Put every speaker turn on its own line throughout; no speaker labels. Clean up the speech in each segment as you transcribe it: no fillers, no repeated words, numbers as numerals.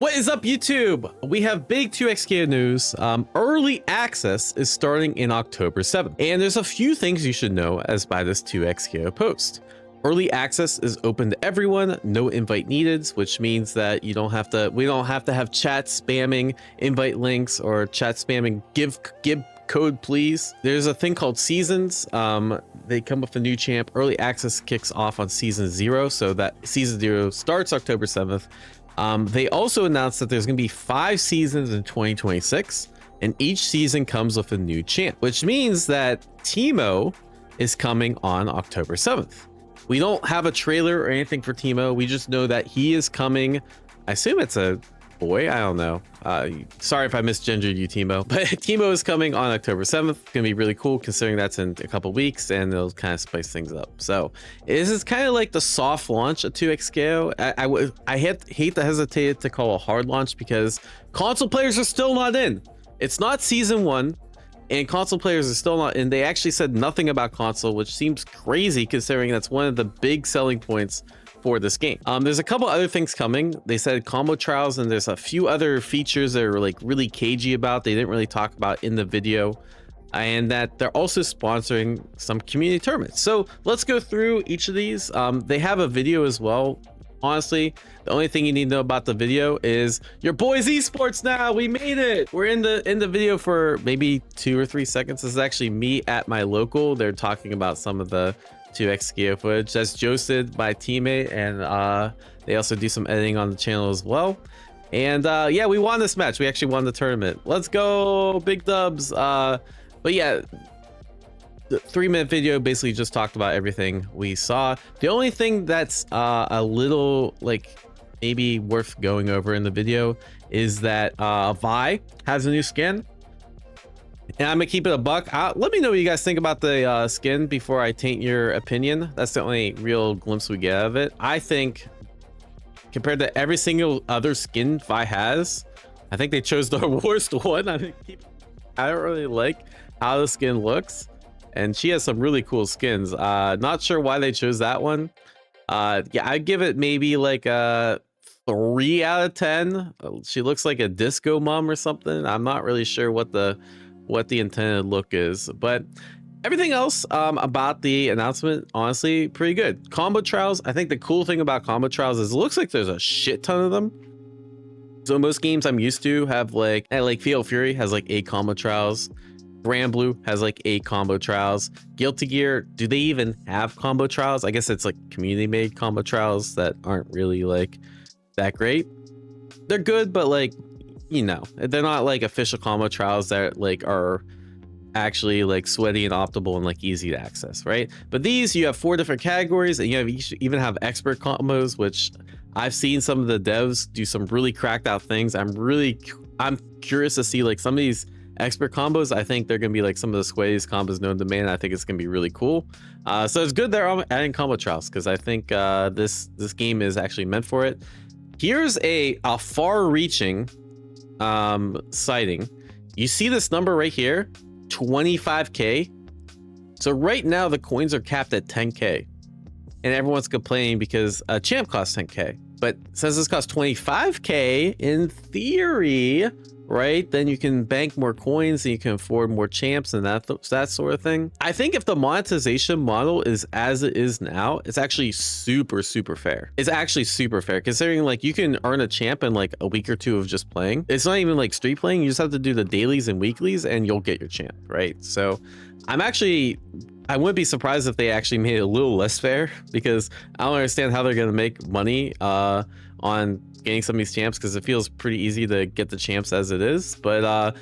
What is up, YouTube? We have big 2xK news. Early access is starting in October 7th, and there's a few things you should know as by this 2xK post. Early access is open to everyone, no invite needed, which means that we don't have to have chat spamming invite links or chat spamming give code please. There's a thing called seasons. They come with a new champ. Early access kicks off on season 0, so that season 0 starts October 7th. They also announced that there's going to be 5 seasons in 2026, and each season comes with a new champ, which means that Teemo is coming on October 7th. We don't have a trailer or anything for Teemo. We just know that he is coming. I assume it's a boy. I don't know. Sorry if I misgendered you, Teemo. But Teemo is coming on October 7th. It's going to be really cool considering that's in a couple weeks, and it'll kind of spice things up. So this is kind of like the soft launch of 2xK. I hate to hesitate to call a hard launch because console players are still not in. It's not season 1. And console players are still not in. They actually said nothing about console, which seems crazy considering that's one of the big selling points for this game. There's a couple other things coming. They said combo trials, and there's a few other features that are like really cagey about. They didn't really talk about in the video, and that they're also sponsoring some community tournaments. So let's go through each of these. They have a video as well. Honestly, the only thing you need to know about the video is your boys esports now. We made it. We're in the video for maybe 2 or 3 seconds. This is actually me at my local. They're talking about some of the 2xK footage that's josted by teammate, and they also do some editing on the channel as well. And yeah, we won this match. We actually won the tournament. Let's go, big dubs. But yeah, the 3-minute video basically just talked about everything we saw. The only thing that's a little like maybe worth going over in the video is that Vi has a new skin, and I'm gonna keep it a buck. Let me know what you guys think about the skin before I taint your opinion. That's the only real glimpse we get of it. I think compared to every single other skin Vi has, I think they chose the worst one. I don't really like how the skin looks, and she has some really cool skins. Not sure why they chose that one. Yeah, I'd give it maybe like a 3 out of 10. She looks like a disco mom or something. I'm not really sure what the intended look is, but everything else about the announcement, honestly, pretty good. Combo trials, I think the cool thing about combo trials is it looks like there's a shit ton of them. So most games I'm used to have like Fatal Fury has like 8 combo trials. Blue has like 8 combo trials. Guilty Gear, do they even have combo trials? I guess it's like community made combo trials that aren't really like that great. They're good, but like, you know, they're not like official combo trials that like are actually like sweaty and optimal and like easy to access, right? But these, you have 4 different categories, and you even have expert combos, which I've seen some of the devs do some really cracked out things. I'm curious to see like some of these expert combos. I think they're gonna be like some of the sweatiest combos known to man. I think it's gonna be really cool. So it's good they're adding combo trials, because I think this game is actually meant for it. Here's a far-reaching sighting. You see this number right here, 25k. So right now the coins are capped at 10k, and everyone's complaining because a champ costs 10k, but since this costs 25k, in theory, right, then you can bank more coins and you can afford more champs and that sort of thing. I think if the monetization model is as it is now, it's actually super fair. It's actually super fair considering like you can earn a champ in like a week or 2 of just playing. It's not even like street playing. You just have to do the dailies and weeklies and you'll get your champ, right? So I wouldn't be surprised if they actually made it a little less fair, because I don't understand how they're going to make money on getting some of these champs, because it feels pretty easy to get the champs as it is. But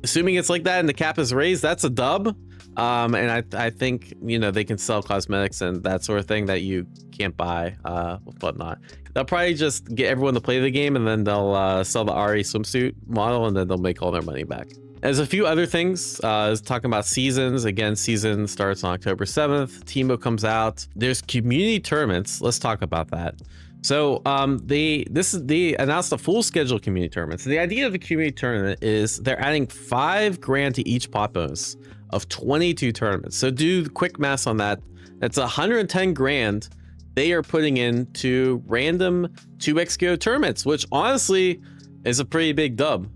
assuming it's like that and the cap is raised, that's a dub. And I think, you know, they can sell cosmetics and that sort of thing that you can't buy with whatnot. They'll probably just get everyone to play the game, and then they'll sell the RE swimsuit model, and then they'll make all their money back. There's a few other things. Talking about seasons. Again, season starts on October 7th. Teemo comes out. There's community tournaments. Let's talk about that. So they announced a full schedule of community tournaments. So the idea of a community tournament is they're adding $5 grand to each pot bonus of 22 tournaments. So do the quick math on that. That's 110 grand they are putting into random 2xgo tournaments, which honestly is a pretty big dub.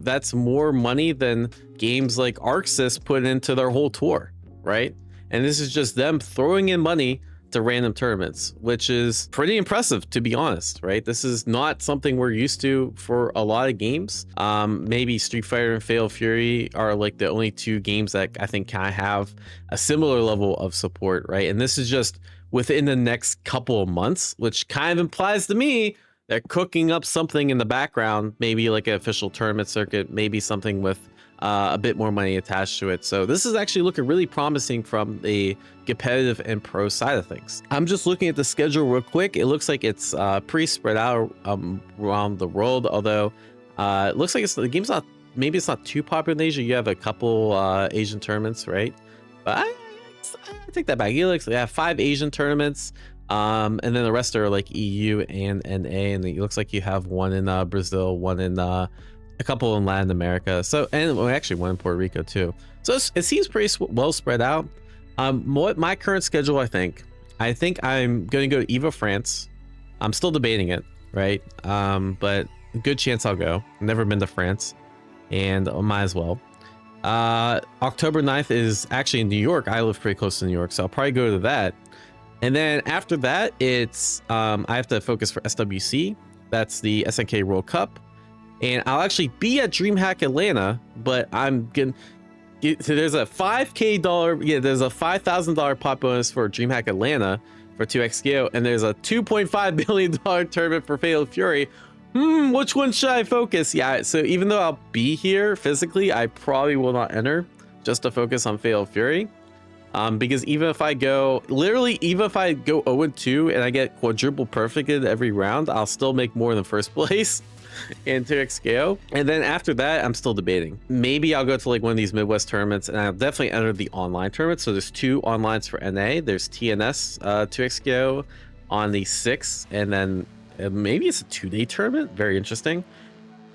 That's more money than games like Arxis put into their whole tour, right? And this is just them throwing in money to random tournaments, which is pretty impressive, to be honest, right? This is not something we're used to for a lot of games. Maybe Street Fighter and Fatal Fury are like the only two games that I think kind of have a similar level of support, right? And this is just within the next couple of months, which kind of implies to me they're cooking up something in the background, maybe like an official tournament circuit, maybe something with a bit more money attached to it. So this is actually looking really promising from the competitive and pro side of things. I'm just looking at the schedule real quick. It looks like it's pretty spread out around the world, although it looks like the game's not, maybe it's not too popular in Asia. You have a couple Asian tournaments, right? But I take that back. You have 5 Asian tournaments, and then the rest are like EU and NA, and it looks like you have one in Brazil, one in a couple in Latin America, so, and well, actually one in Puerto Rico too. So it seems pretty well spread out. What my current schedule, I think I'm going to go to EVO France. I'm still debating it, right? But good chance I'll go. Never been to France, and I might as well. October 9th is actually in New York. I live pretty close to New York, so I'll probably go to that. And then after that, it's I have to focus for SWC. That's the SNK World Cup. And I'll actually be at DreamHack Atlanta, but I'm gonna so there's a $5,000, there's a $5,000 pot bonus for DreamHack Atlanta for 2xgo, and there's a $2.5 billion tournament for Fatal Fury. Which one should I focus? Yeah, so even though I'll be here physically, I probably will not enter just to focus on Fatal Fury. Because even if I go, literally, even if I go 0-2 and I get quadruple perfected every round, I'll still make more than first place in 2xgo. And then after that, I'm still debating. Maybe I'll go to like one of these Midwest tournaments, and I'll definitely enter the online tournament. So there's 2 onlines for NA. There's TNS 2xgo on the 6th, and then maybe it's a 2-day tournament. Very interesting.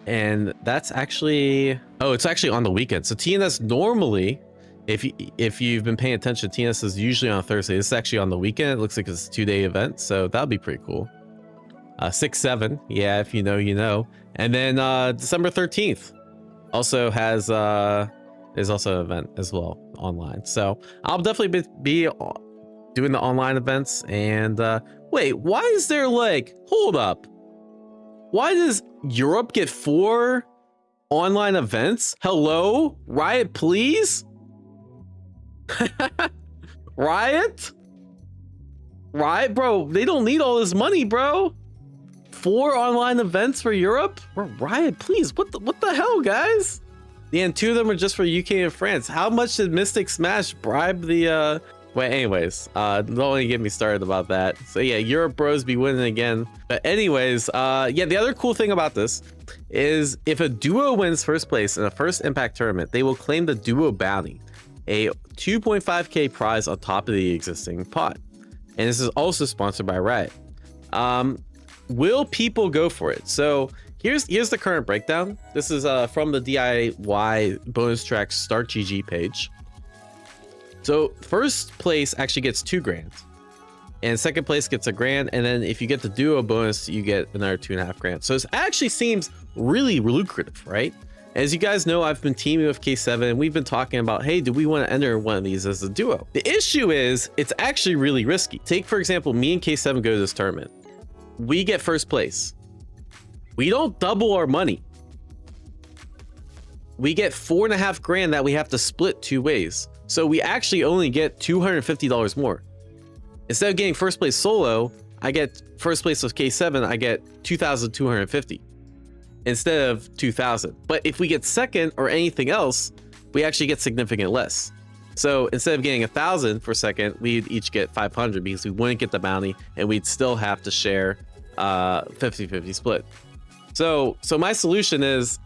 And that's actually, oh, it's actually on the weekend. So TNS normally, if you've been paying attention, TNS is usually on Thursday. This is actually on the weekend. It looks like it's a 2-day event, so that'll be pretty cool. 6-7, yeah, if you know, you know. And then December 13th also has there's also an event as well online. So I'll definitely be doing the online events. And wait, why is there like, hold up, why does Europe get 4 online events? Hello, Riot, please. Riot, bro, they don't need all this money, bro. 4 online events for Europe? Riot, please. What the hell, guys? Yeah, and 2 of them are just for UK and France. How much did Mystic Smash bribe the well, anyways, don't only get me started about that. So yeah, Europe bros be winning again. But anyways, yeah, the other cool thing about this is if a duo wins first place in a first Impact tournament, they will claim the duo bounty, a 2.5k prize on top of the existing pot. And this is also sponsored by Riot. Will people go for it? So here's the current breakdown. This is from the DIY bonus track Start GG page. So first place actually gets 2 grand, and second place gets $1 grand, and then if you get the duo bonus, you get another 2.5 grand. So it actually seems really lucrative, right? As you guys know, I've been teaming with K7, and we've been talking about, hey, do we want to enter one of these as a duo? The issue is it's actually really risky. Take, for example, me and K7 go to this tournament. We get first place. We don't double our money. We get 4.5 grand that we have to split 2 ways. So we actually only get $250 more. Instead of getting first place solo, I get first place with K7, I get 2,250 instead of 2,000. But if we get second or anything else, we actually get significant less. So instead of getting 1,000 for second, we'd each get 500 because we wouldn't get the bounty, and we'd still have to share 50-50 split. So my solution is,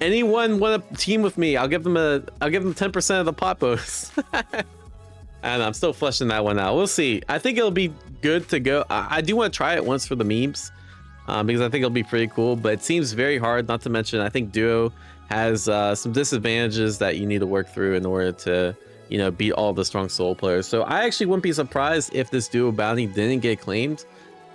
anyone want to team with me, I'll give them 10% of the pot bonus. And I'm still fleshing that one out. We'll see. I think it'll be good to go. I do want to try it once for the memes, because I think it'll be pretty cool, but it seems very hard. Not to mention, I think duo has some disadvantages that you need to work through in order to, you know, beat all the strong solo players. So I actually wouldn't be surprised if this duo bounty didn't get claimed,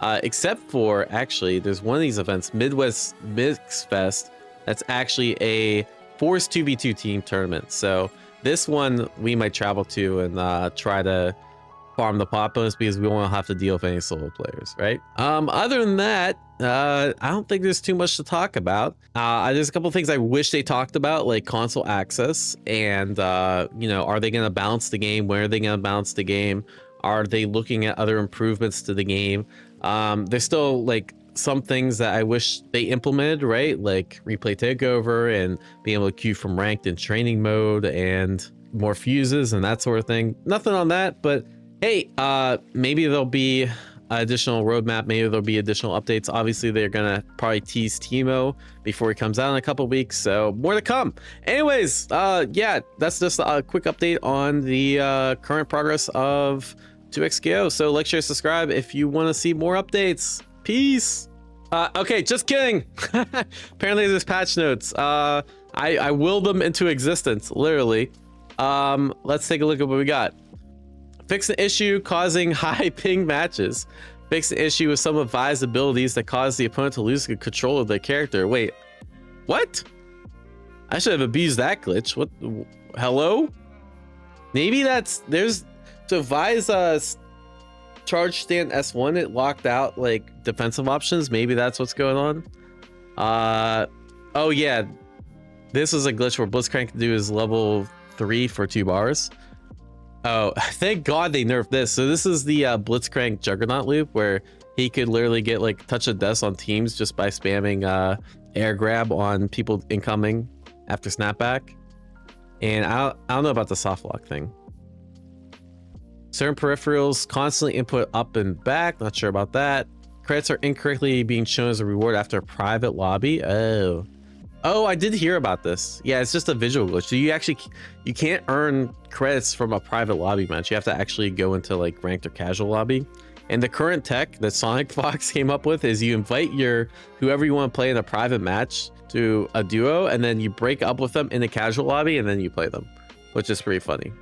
except for actually there's one of these events, Midwest Mix Fest, that's actually a forced 2v2 team tournament. So this one we might travel to and try to farm the pop bonus because we won't have to deal with any solo players, right? Other than that, I don't think there's too much to talk about. There's a couple things I wish they talked about, like console access and you know, are they going to balance the game? Where are they going to balance the game? Are they looking at other improvements to the game? There's still like some things that I wish they implemented, right? Like replay takeover and being able to queue from ranked in training mode and more fuses and that sort of thing. Nothing on that, but hey, maybe there'll be additional roadmap, maybe there'll be additional updates. Obviously they're gonna probably tease Teemo before he comes out in a couple weeks, so more to come. Anyways, yeah, that's just a quick update on the current progress of 2xko. So like, share, subscribe if you want to see more updates. Peace. Okay, just kidding. Apparently there's patch notes. I willed them into existence, literally. Let's take a look at what we got. Fix an issue causing high ping matches. Fix an issue with some advised abilities that cause the opponent to lose control of their character. Wait, what? I should have abused that glitch. What? Hello? Maybe that's there's to advise charge stand S1. It locked out like defensive options. Maybe that's what's going on. Oh yeah, this is a glitch where Blitzcrank can do his level 3 for 2 bars. Oh, thank God they nerfed this. So this is the Blitzcrank Juggernaut loop where he could literally get like touch of death on teams just by spamming air grab on people incoming after snapback. And I don't know about the soft lock thing. Certain peripherals constantly input up and back. Not sure about that. Credits are incorrectly being shown as a reward after a private lobby. Oh, I did hear about this. Yeah, it's just a visual glitch. So you can't earn credits from a private lobby match. You have to actually go into like ranked or casual lobby. And the current tech that Sonic Fox came up with is you invite whoever you want to play in a private match to a duo, and then you break up with them in the casual lobby, and then you play them, which is pretty funny.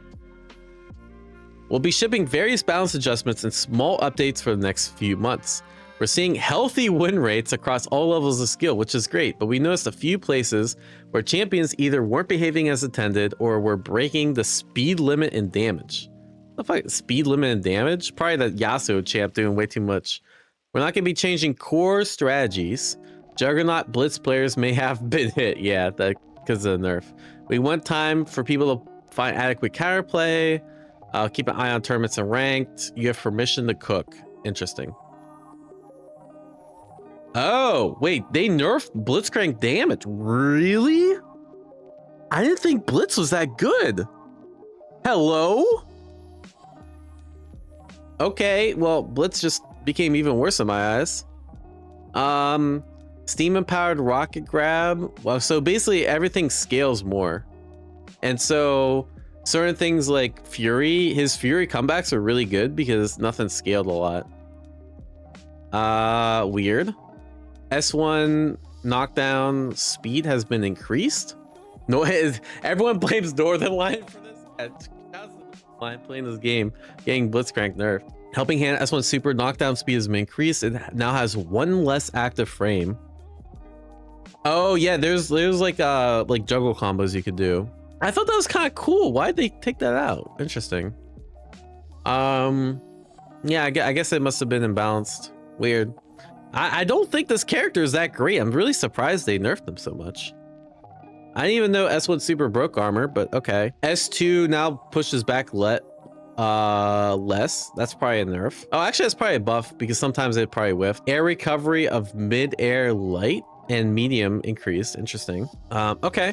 We'll be shipping various balance adjustments and small updates for the next few months. We're seeing healthy win rates across all levels of skill, which is great, but we noticed a few places where champions either weren't behaving as intended or were breaking the speed limit and damage. What the fuck? Speed limit and damage? Probably that Yasuo champ doing way too much. We're not going to be changing core strategies. Juggernaut Blitz players may have been hit. Yeah, because of the nerf. We want time for people to find adequate counterplay. Keep an eye on tournaments and ranked. You have permission to cook. Interesting. Oh, wait, they nerfed Blitzcrank damage. Really? I didn't think Blitz was that good. Hello? Okay, well, Blitz just became even worse in my eyes. Steam empowered rocket grab. Well, so basically everything scales more. And so certain things like Fury, his Fury comebacks are really good because nothing scaled a lot. Weird. S1 knockdown speed has been increased. No, everyone blames Northern Lion for this. Line playing this game, getting Blitzcrank nerfed. Helping Hand S1 super knockdown speed has been increased. It now has 1 less active frame. Oh yeah, there's like juggle combos you could do. I thought that was kind of cool. Why'd they take that out? Interesting. Yeah, I guess it must have been imbalanced. Weird. I don't think this character is that great. I'm really surprised they nerfed him so much. I didn't even know S1 super broke armor, but okay. S2 now pushes back less. That's probably a nerf. Oh, actually that's probably a buff because sometimes it probably whiffed. Air recovery of mid-air light and medium increased. Interesting. Okay.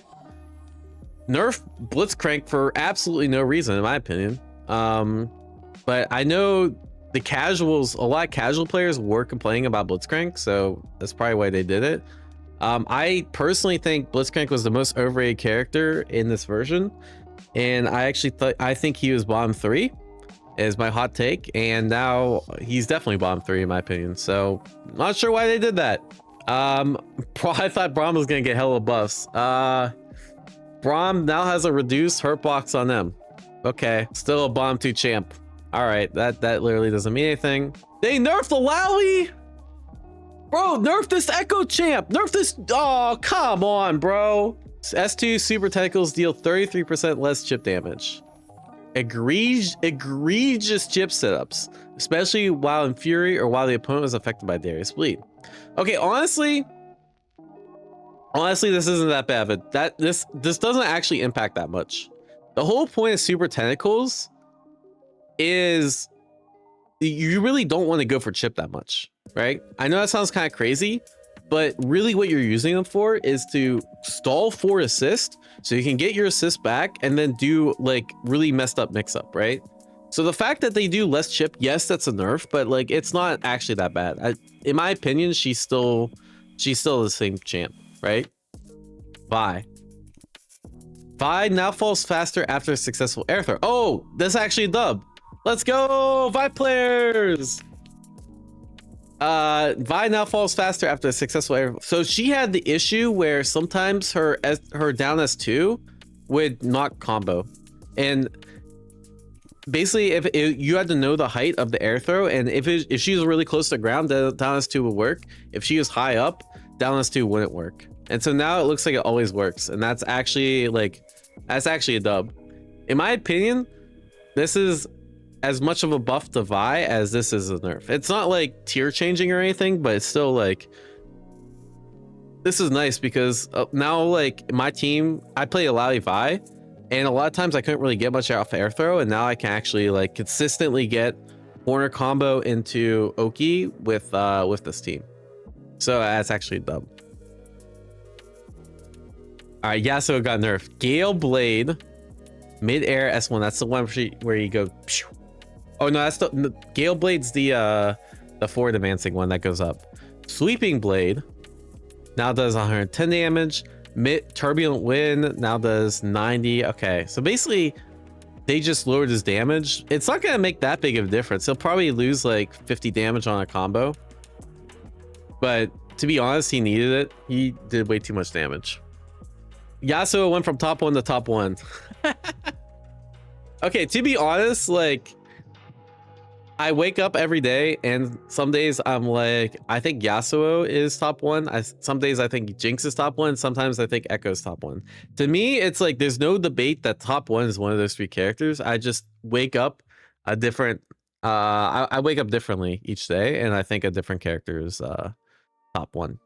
Nerf Blitzcrank for absolutely no reason, in my opinion. But I know the casuals, a lot of casual players were complaining about Blitzcrank, so that's probably why they did it. I personally think Blitzcrank was the most overrated character in this version, and I think he was bottom 3 is my hot take, and now he's definitely bottom 3 in my opinion. So not sure why they did that. I thought Braum was gonna get hella buffs. Braum now has a reduced hurt box on them. Okay, still a bomb 2 champ. All right, that literally doesn't mean anything. They nerfed Illaoi? Bro, nerf this Echo champ. Nerf this. Oh, come on, bro. S2 super tentacles deal 33% less chip damage. Egregious chip setups, especially while in Fury or while the opponent is affected by Darius Bleed. Okay, honestly, this isn't that bad, but this doesn't actually impact that much. The whole point of super tentacles is you really don't want to go for chip that much, right? I know that sounds kind of crazy, but really what you're using them for is to stall for assist so you can get your assist back and then do like really messed up mix up, right? So the fact that they do less chip, yes, that's a nerf, but like it's not actually that bad. In my opinion, she's still the same champ, right? Vi now falls faster after a successful air throw. Oh, that's actually a dub. Let's go, Vi players. Vi now falls faster after a successful air. So she had the issue where sometimes her down S2 would not combo, and basically if you had to know the height of the air throw, and if she was really close to ground, then down S2 would work. If she was high up, down S2 wouldn't work. And so now it looks like it always works, and that's actually a dub. In my opinion, this is as much of a buff to Vi as this is a nerf. It's not like tier changing or anything, but it's still like, this is nice because now like my team, I play Illaoi Vi, and a lot of times I couldn't really get much off air throw, and now I can actually like consistently get corner combo into Oki with this team. So that's actually a dub. All right, Yasuo got nerfed. Gale Blade, mid-air S1. That's the one where you go. Phew. Oh no, that's the Gale Blade's the forward advancing one that goes up. Sweeping Blade now does 110 damage. Mid Turbulent Wind now does 90. Okay, so basically they just lowered his damage. It's not gonna make that big of a difference. He'll probably lose like 50 damage on a combo, but to be honest, he needed it. He did way too much damage. Yasuo went from top 1 to top 1. Okay, to be honest, like I wake up every day and some days I'm like, I think Yasuo is top 1. Some days I think Jinx is top 1. Sometimes I think Echo's top 1. To me, it's like there's no debate that top 1 is one of those 3 characters. I just wake up a different I wake up differently each day, and I think a different character is top 1.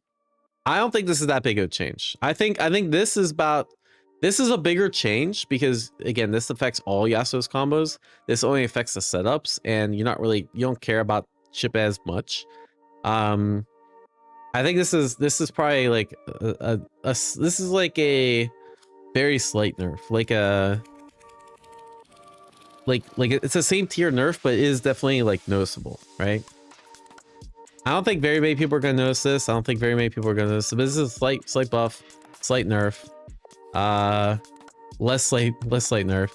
I don't think this is that big of a change. I think this is a bigger change because again, this affects all Yasuo's combos. This only affects the setups, and you don't care about chip as much. I think this is probably like this is like a very slight nerf, like it's the same tier nerf, but it is definitely like noticeable, right? I don't think very many people are gonna notice this. I don't think very many people are gonna notice it, but this is a slight buff, slight nerf. Less slight nerf.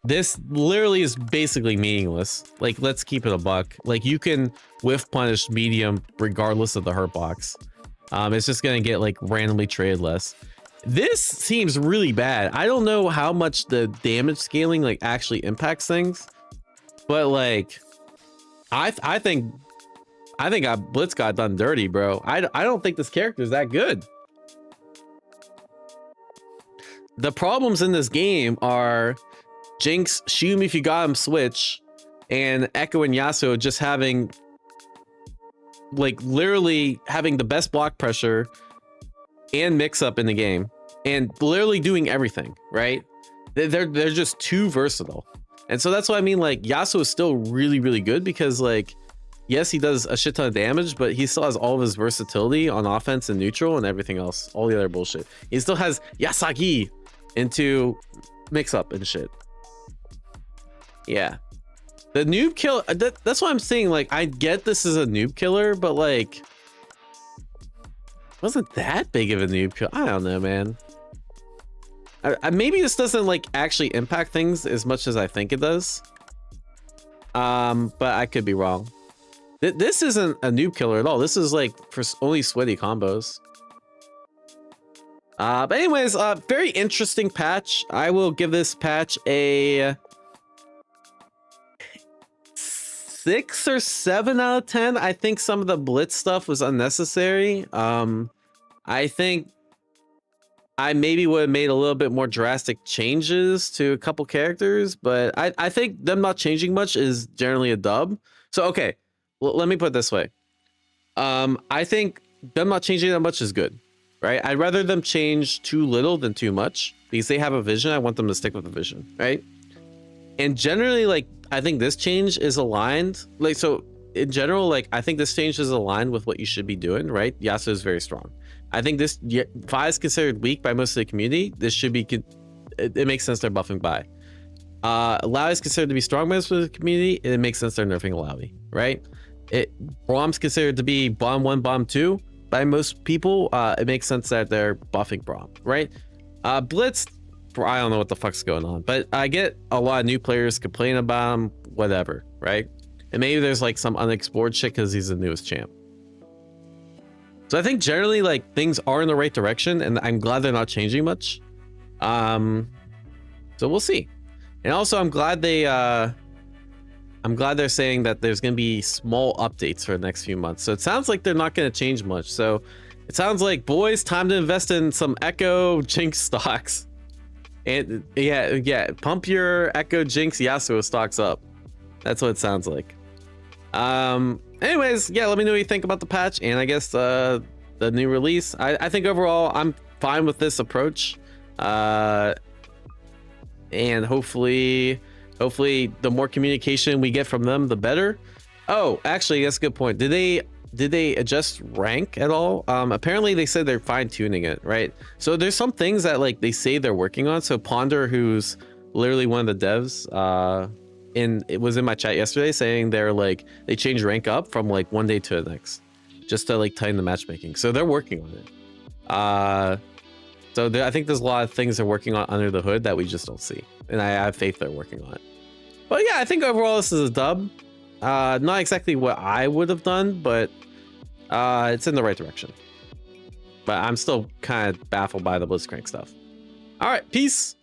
This literally is basically meaningless. Like, let's keep it a buck. Like, you can whiff punish medium regardless of the hurt box. It's just gonna get like randomly traded less. This seems really bad. I don't know how much the damage scaling like actually impacts things, but like I think Blitz got done dirty, bro. I don't think this character is that good. The problems in this game are Jinx, shoot him if you got him switch, and Echo and Yasuo just having like literally having the best block pressure and mix up in the game, and literally doing everything, right? They're just too versatile. And so that's what I mean, like Yasuo is still really, really good because like, yes, he does a shit ton of damage, but he still has all of his versatility on offense and neutral and everything else, all the other bullshit. He still has Yasagi into mix up and shit. Yeah, the noob kill, that's what I'm saying. Like, I get this is a noob killer, but like wasn't that big of a noob kill. I don't know, man. Maybe this doesn't like actually impact things as much as I think it does, but I could be wrong. This isn't a noob killer at all. This is like for only sweaty combos. But anyways, very interesting patch. I will give this patch a 6 or 7 out of 10. I think some of the blitz stuff was unnecessary. I think I maybe would have made a little bit more drastic changes to a couple characters, but I think them not changing much is generally a dub. So okay, let me put it this way. I think them not changing that much is good, right? I'd rather them change too little than too much, because they have a vision. I want them to stick with the vision, right? And generally, like, I think this change is aligned. Like, so in general, like, I think this change is aligned with what you should be doing, right? Yasuo is very strong. I think this Vi is considered weak by most of the community. This should be, it makes sense they're buffing Vi. Illaoi is considered to be strong by most of the community. It makes sense they're nerfing Illaoi, right? Braum's considered to be bomb 1, bomb 2 by most people. It makes sense that they're buffing Braum, right? Blitz, I don't know what the fuck's going on, but I get a lot of new players complaining about him, whatever, right? And maybe there's like some unexplored shit because he's the newest champ. So I think generally, like, things are in the right direction, and I'm glad they're not changing much. So we'll see. And also, I'm glad they're saying that there's going to be small updates for the next few months. So it sounds like they're not going to change much. So it sounds like, boys, time to invest in some Echo Jinx stocks. And yeah, pump your Echo Jinx Yasuo stocks up. That's what it sounds like. Anyways, yeah, let me know what you think about the patch, and I guess the new release. I think overall I'm fine with this approach. And hopefully the more communication we get from them, the better. Oh, actually, that's a good point. Did they adjust rank at all? Apparently they said they're fine-tuning it, right? So there's some things that, like, they say they're working on. So Ponder, who's literally one of the devs, it was in my chat yesterday, saying they changed rank up from like one day to the next, just to like tighten the matchmaking. So they're working on it. I think there's a lot of things they're working on under the hood that we just don't see, and I have faith they're working on it. But yeah, I think overall this is a dub. Not exactly what I would have done, but it's in the right direction. But I'm still kind of baffled by the Blitzcrank stuff. All right, peace.